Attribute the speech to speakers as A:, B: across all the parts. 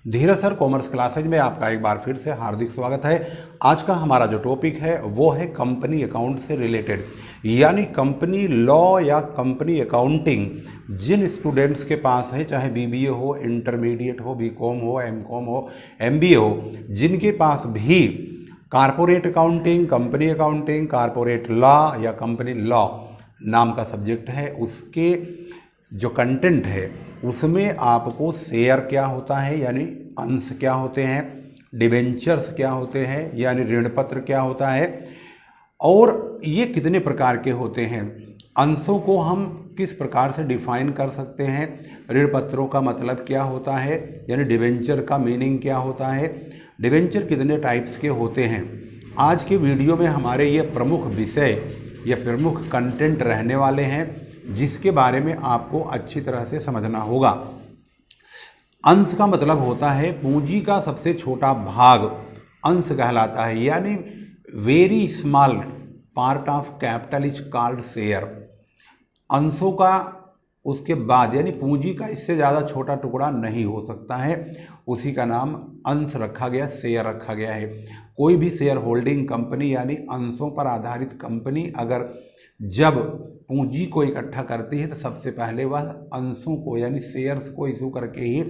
A: धीरज sir commerce classes में आपका एक बार फिर से हार्दिक स्वागत है। आज का हमारा जो टॉपिक है वो है कंपनी अकाउंट से रिलेटेड, यानी कंपनी लॉ या कंपनी अकाउंटिंग जिन स्टूडेंट्स के पास है, चाहे बीबीए हो, इंटरमीडिएट हो, बीकॉम हो, एमकॉम हो, एमबीए हो, जिनके पास भी corporate accounting, company accounting, corporate law या कंपनी लॉ नाम का सब्जेक्ट है, उसके जो कंटेंट है उसमें आपको शेयर क्या होता है यानी अंश क्या होते हैं, डिबेंचर्स क्या होते हैं यानी ऋण पत्र क्या होता है, और ये कितने प्रकार के होते हैं, अंशों को हम किस प्रकार से डिफाइन कर सकते हैं, ऋण पत्रों का मतलब क्या होता है यानी डिबेंचर का मीनिंग क्या होता है, डिबेंचर कितने टाइप्स के होते हैं। आज के वीडियो में हमारे ये प्रमुख विषय या प्रमुख कंटेंट रहने वाले हैं जिसके बारे में आपको अच्छी तरह से समझना होगा। अंश का मतलब होता है पूंजी का सबसे छोटा भाग अंश कहलाता है, यानी very small part of capital is called share. अंशों का उसके बाद यानी पूंजी का इससे ज़्यादा छोटा टुकड़ा नहीं हो सकता है, उसी का नाम अंश रखा गया, शेयर रखा गया है। कोई भी शेयर होल्डिंग कंपनी यानी अंशों पर आधारित कंपनी अगर जब पूंजी को इकट्ठा करती है तो सबसे पहले वह अंशों को यानी शेयर्स को इशू करके ही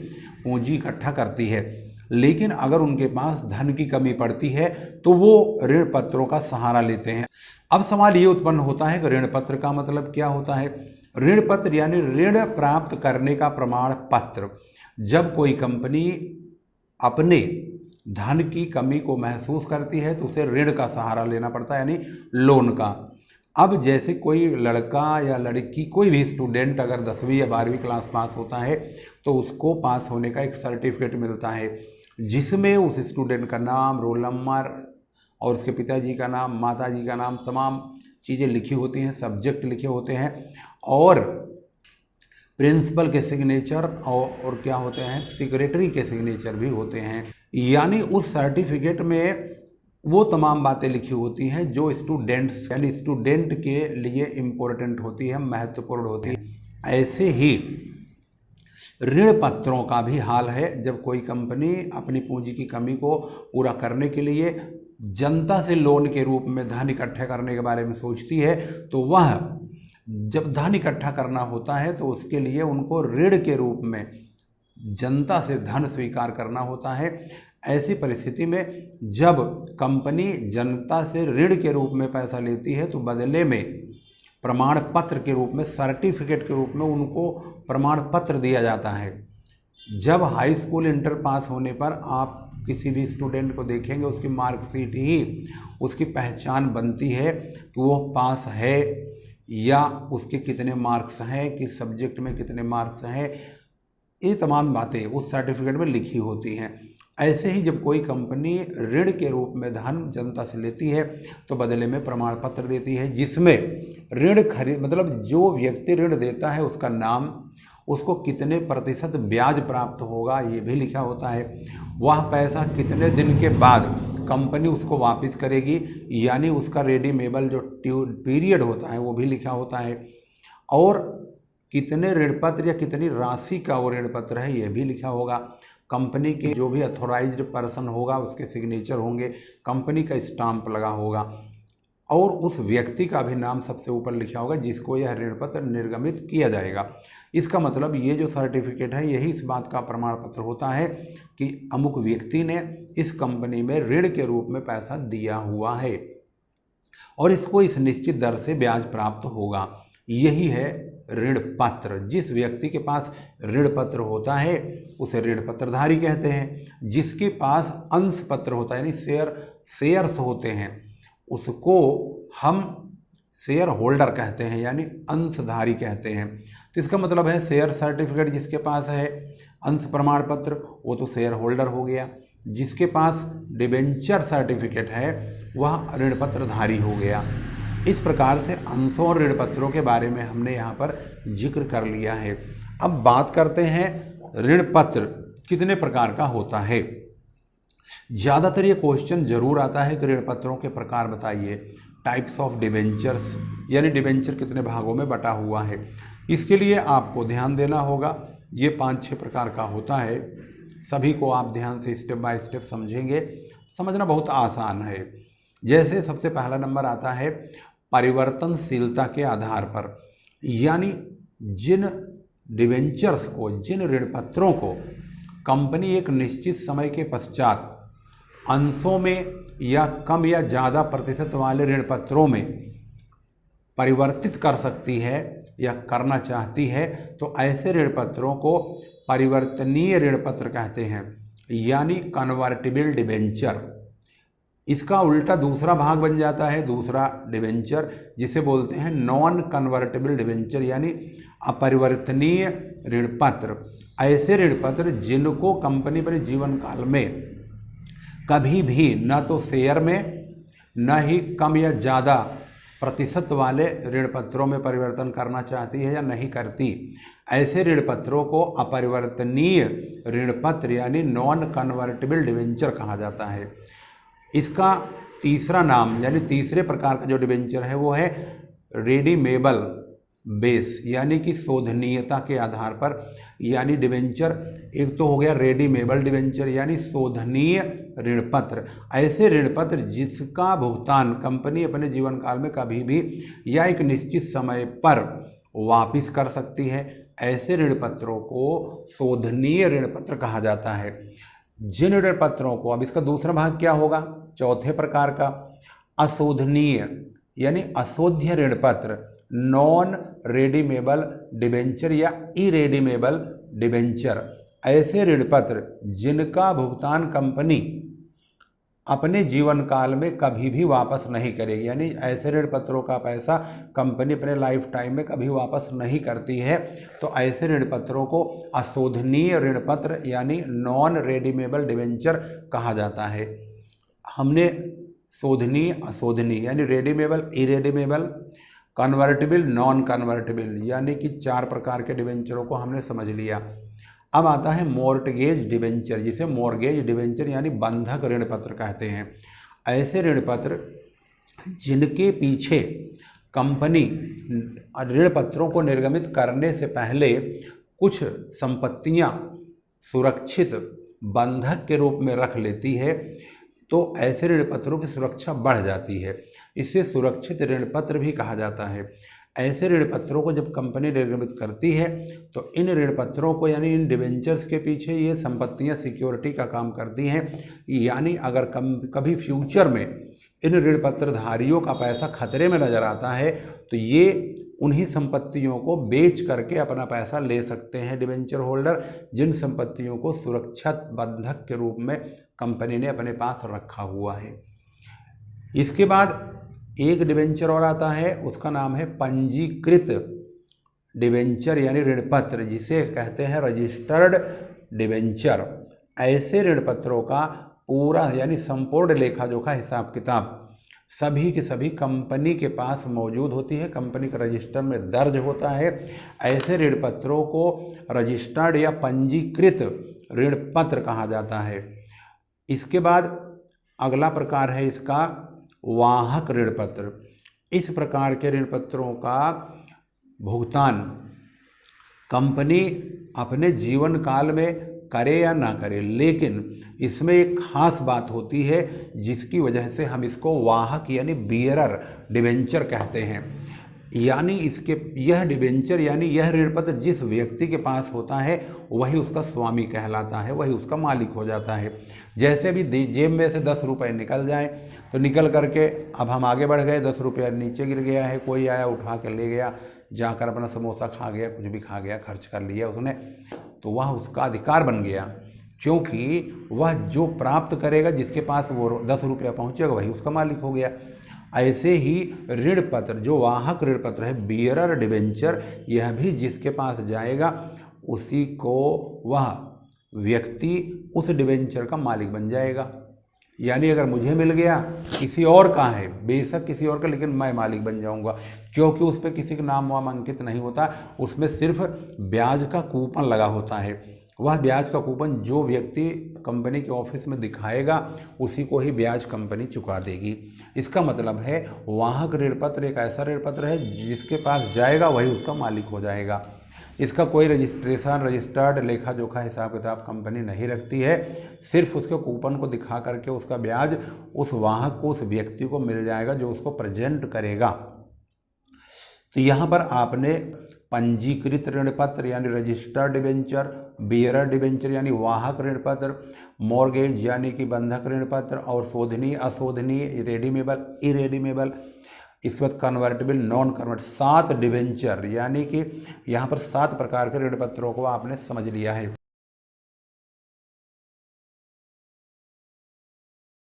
A: पूंजी इकट्ठा करती है। लेकिन अगर उनके पास धन की कमी पड़ती है तो वो ऋण पत्रों का सहारा लेते हैं। अब सवाल ये उत्पन्न होता है कि ऋण पत्र का मतलब क्या होता है। ऋण पत्र यानी ऋण प्राप्त करने का प्रमाण पत्र। जब कोई कंपनी अपने धन की कमी को महसूस करती है तो उसे ऋण का सहारा लेना पड़ता है यानी लोन का। अब जैसे कोई लड़का या लड़की, कोई भी स्टूडेंट अगर 10वीं या 12वीं क्लास पास होता है तो उसको पास होने का एक सर्टिफिकेट मिलता है जिसमें उस स्टूडेंट का नाम, रोल नंबर और उसके पिताजी का नाम, माताजी का नाम, तमाम चीज़ें लिखी होती हैं, सब्जेक्ट लिखे होते हैं और प्रिंसिपल के सिग्नेचर और क्या होते हैं, सेक्रेटरी के सिग्नेचर भी होते हैं। यानी उस सर्टिफिकेट में वो तमाम बातें लिखी होती हैं जो स्टूडेंट्स यानी स्टूडेंट के लिए इम्पोर्टेंट होती है, महत्वपूर्ण होती है। ऐसे ही ऋण पत्रों का भी हाल है। जब कोई कंपनी अपनी पूंजी की कमी को पूरा करने के लिए जनता से लोन के रूप में धन इकट्ठा करने के बारे में सोचती है तो वह जब धन इकट्ठा करना होता है तो उसके लिए उनको ऋण के रूप में जनता से धन स्वीकार करना होता है। ऐसी परिस्थिति में जब कंपनी जनता से ऋण के रूप में पैसा लेती है तो बदले में प्रमाण पत्र के रूप में, सर्टिफिकेट के रूप में उनको प्रमाण पत्र दिया जाता है। जब हाई स्कूल इंटर पास होने पर आप किसी भी स्टूडेंट को देखेंगे उसकी मार्कशीट ही उसकी पहचान बनती है कि वो पास है या उसके कितने मार्क्स हैं, किस सब्जेक्ट में कितने मार्क्स हैं, ये तमाम बातें उस सर्टिफिकेट में लिखी होती हैं। ऐसे ही जब कोई कंपनी ऋण के रूप में धन जनता से लेती है तो बदले में प्रमाण पत्र देती है जिसमें ऋण मतलब जो व्यक्ति ऋण देता है उसका नाम, उसको कितने प्रतिशत ब्याज प्राप्त होगा ये भी लिखा होता है, वह पैसा कितने दिन के बाद कंपनी उसको वापस करेगी यानी उसका रेडीमेबल जो पीरियड होता है वो भी लिखा होता है, और कितने ऋण पत्र या कितनी राशि का वो ऋण पत्र है ये भी लिखा होगा। कंपनी के जो भी अथॉराइज्ड पर्सन होगा उसके सिग्नेचर होंगे, कंपनी का स्टाम्प लगा होगा और उस व्यक्ति का भी नाम सबसे ऊपर लिखा होगा जिसको यह ऋण पत्र निर्गमित किया जाएगा। इसका मतलब ये जो सर्टिफिकेट है यही इस बात का प्रमाण पत्र होता है कि अमुक व्यक्ति ने इस कंपनी में ऋण के रूप में पैसा दिया हुआ है और इसको इस निश्चित दर से ब्याज प्राप्त होगा। यही है ऋण पत्र। जिस व्यक्ति के पास ऋण पत्र होता है उसे ऋण पत्रधारी कहते हैं। जिसके पास अंश पत्र होता है यानी शेयर्स होते हैं उसको हम शेयर होल्डर कहते हैं यानी अंशधारी कहते हैं। तो इसका मतलब है शेयर सर्टिफिकेट जिसके पास है, अंश प्रमाण पत्र वो तो शेयर होल्डर हो गया, जिसके पास डिबेंचर सर्टिफिकेट है वह ऋण पत्रधारी हो गया। इस प्रकार से अंशों और ऋण पत्रों के बारे में हमने यहाँ पर जिक्र कर लिया है। अब बात करते हैं ऋण पत्र कितने प्रकार का होता है। ज़्यादातर ये क्वेश्चन जरूर आता है कि ऋण पत्रों के प्रकार बताइए, टाइप्स ऑफ डिबेंचर्स यानी डिबेंचर कितने भागों में बटा हुआ है। इसके लिए आपको ध्यान देना होगा। ये 5-6 प्रकार का होता है। सभी को आप ध्यान से स्टेप बाय स्टेप समझेंगे। समझना बहुत आसान है। जैसे सबसे पहला नंबर आता है परिवर्तनशीलता के आधार पर, यानी जिन डिवेंचर्स को, जिन ऋण पत्रों को कंपनी एक निश्चित समय के पश्चात अंशों में या कम या ज़्यादा प्रतिशत वाले ऋण पत्रों में परिवर्तित कर सकती है या करना चाहती है, तो ऐसे ऋण पत्रों को परिवर्तनीय ऋण पत्र कहते हैं, यानी कन्वर्टिबल डिबेंचर। इसका उल्टा दूसरा भाग बन जाता है दूसरा डिबेंचर, जिसे बोलते हैं नॉन कन्वर्टेबल डिबेंचर, यानी अपरिवर्तनीय ऋण पत्र। ऐसे ऋण पत्र जिनको कंपनी अपने जीवन काल में कभी भी न तो शेयर में न ही कम या ज़्यादा प्रतिशत वाले ऋण पत्रों में परिवर्तन करना चाहती है या नहीं करती, ऐसे ऋण पत्रों को अपरिवर्तनीय ऋण पत्र यानी नॉन कन्वर्टेबल डिबेंचर कहा जाता है। इसका तीसरा नाम यानी तीसरे प्रकार का जो डिबेंचर है वो है रेडीमेबल बेस, यानी कि शोधनीयता के आधार पर, यानी डिबेंचर एक तो हो गया रेडीमेबल डिबेंचर यानी शोधनीय ऋण पत्र। ऐसे ऋण पत्र जिसका भुगतान कंपनी अपने जीवन काल में कभी भी या एक निश्चित समय पर वापस कर सकती है, ऐसे ऋण पत्रों को शोधनीय ऋण पत्र कहा जाता है। जिन ऋण पत्रों को, अब इसका दूसरा भाग क्या होगा चौथे प्रकार का, अशोधनीय यानी अशोध्य ऋण पत्र, नॉन रेडीमेबल डिबेंचर या इरेडीमेबल डिबेंचर। ऐसे ऋण पत्र जिनका भुगतान कंपनी अपने जीवन काल में कभी भी वापस नहीं करेगी, यानी ऐसे ऋण पत्रों का पैसा कंपनी अपने लाइफ टाइम में कभी वापस नहीं करती है, तो ऐसे ऋण पत्रों को अशोधनीय ऋण पत्र यानी नॉन रेडीमेबल डिबेंचर कहा जाता है। हमने शोधनीय, अशोधनीय यानी redeemable, irredeemable, convertible, non convertible यानी कि 4 प्रकार के डिबेंचरों को हमने समझ लिया। अब आता है मॉर्टगेज डिबेंचर, जिसे मॉर्गेज डिबेंचर यानी बंधक ऋण पत्र कहते हैं। ऐसे ऋण पत्र जिनके पीछे कंपनी ऋण पत्रों को निर्गमित करने से पहले कुछ संपत्तियां सुरक्षित बंधक के रूप में रख लेती है, तो ऐसे ऋण पत्रों की सुरक्षा बढ़ जाती है। इसे सुरक्षित ऋण पत्र भी कहा जाता है। ऐसे ऋण पत्रों को जब कंपनी निर्गमित करती है तो इन ऋण पत्रों को यानी इन डिबेंचर्स के पीछे ये संपत्तियां सिक्योरिटी का काम करती हैं, यानी अगर कभी फ्यूचर में इन ऋण पत्रधारियों का पैसा खतरे में नज़र आता है तो ये उन्हीं संपत्तियों को बेच करके अपना पैसा ले सकते हैं डिबेंचर होल्डर, जिन संपत्तियों को सुरक्षित बंधक के रूप में कंपनी ने अपने पास रखा हुआ है। इसके बाद एक डिबेंचर और आता है, उसका नाम है पंजीकृत डिबेंचर यानी ऋण पत्र, जिसे कहते हैं रजिस्टर्ड डिबेंचर। ऐसे ऋण पत्रों का पूरा यानी संपूर्ण लेखा जोखा हिसाब किताब सभी के सभी कंपनी के पास मौजूद होती है, कंपनी के रजिस्टर में दर्ज होता है। ऐसे ऋण पत्रों को रजिस्टर्ड या पंजीकृत ऋण पत्र कहा जाता है। इसके बाद अगला प्रकार है इसका वाहक ऋण पत्र। इस प्रकार के ऋण पत्रों का भुगतान कंपनी अपने जीवन काल में करे या ना करे, लेकिन इसमें एक खास बात होती है जिसकी वजह से हम इसको वाहक यानी बियरर डिबेंचर कहते हैं। यानी यह डिबेंचर यानी यह ऋण पत्र जिस व्यक्ति के पास होता है वही उसका स्वामी कहलाता है, वही उसका मालिक हो जाता है। जैसे भी जेब में से 10 रुपये निकल जाए तो निकल करके अब हम आगे बढ़ गए, 10 रुपया नीचे गिर गया है, कोई आया उठा कर ले गया, जाकर अपना समोसा खा गया, कुछ भी खा गया, खर्च कर लिया उसने, तो वह उसका अधिकार बन गया, क्योंकि वह जो प्राप्त करेगा जिसके पास वो 10 रुपया पहुँचेगा वही उसका मालिक हो गया। ऐसे ही ऋण पत्र जो वाहक ऋण पत्र है बियरर डिबेंचर, यह भी जिसके पास जाएगा उसी को वह व्यक्ति उस डिबेंचर का मालिक बन जाएगा। यानी अगर मुझे मिल गया, किसी और का है, बेशक किसी और का, लेकिन मैं मालिक बन जाऊंगा, क्योंकि उस पर किसी का नाम वाम अंकित नहीं होता, उसमें सिर्फ ब्याज का कूपन लगा होता है। वह ब्याज का कूपन जो व्यक्ति कंपनी के ऑफिस में दिखाएगा उसी को ही ब्याज कंपनी चुका देगी। इसका मतलब है वाहक ऋण पत्र एक ऐसा ऋण पत्र है जिसके पास जाएगा वही उसका मालिक हो जाएगा। इसका कोई रजिस्ट्रेशन, रजिस्टर्ड लेखा जोखा हिसाब किताब कंपनी नहीं रखती है। सिर्फ उसके कूपन को दिखा करके उसका ब्याज उस वाहक को, उस व्यक्ति को मिल जाएगा जो उसको प्रेजेंट करेगा। तो यहाँ पर आपने पंजीकृत ऋण पत्र यानी रजिस्टर्ड डिबेंचर, बियरर डिबेंचर यानी वाहक ऋण पत्र, मॉर्गेज यानी कि बंधक ऋण पत्र, और शोधनीय, अशोधनीय, रेडीमेबल, इरेडीमेबल, इसके बाद कन्वर्टेबल, नॉन कन्वर्ट, 7 डिबेंचर यानी कि यहाँ पर 7 प्रकार के ऋण पत्रों को आपने समझ लिया है।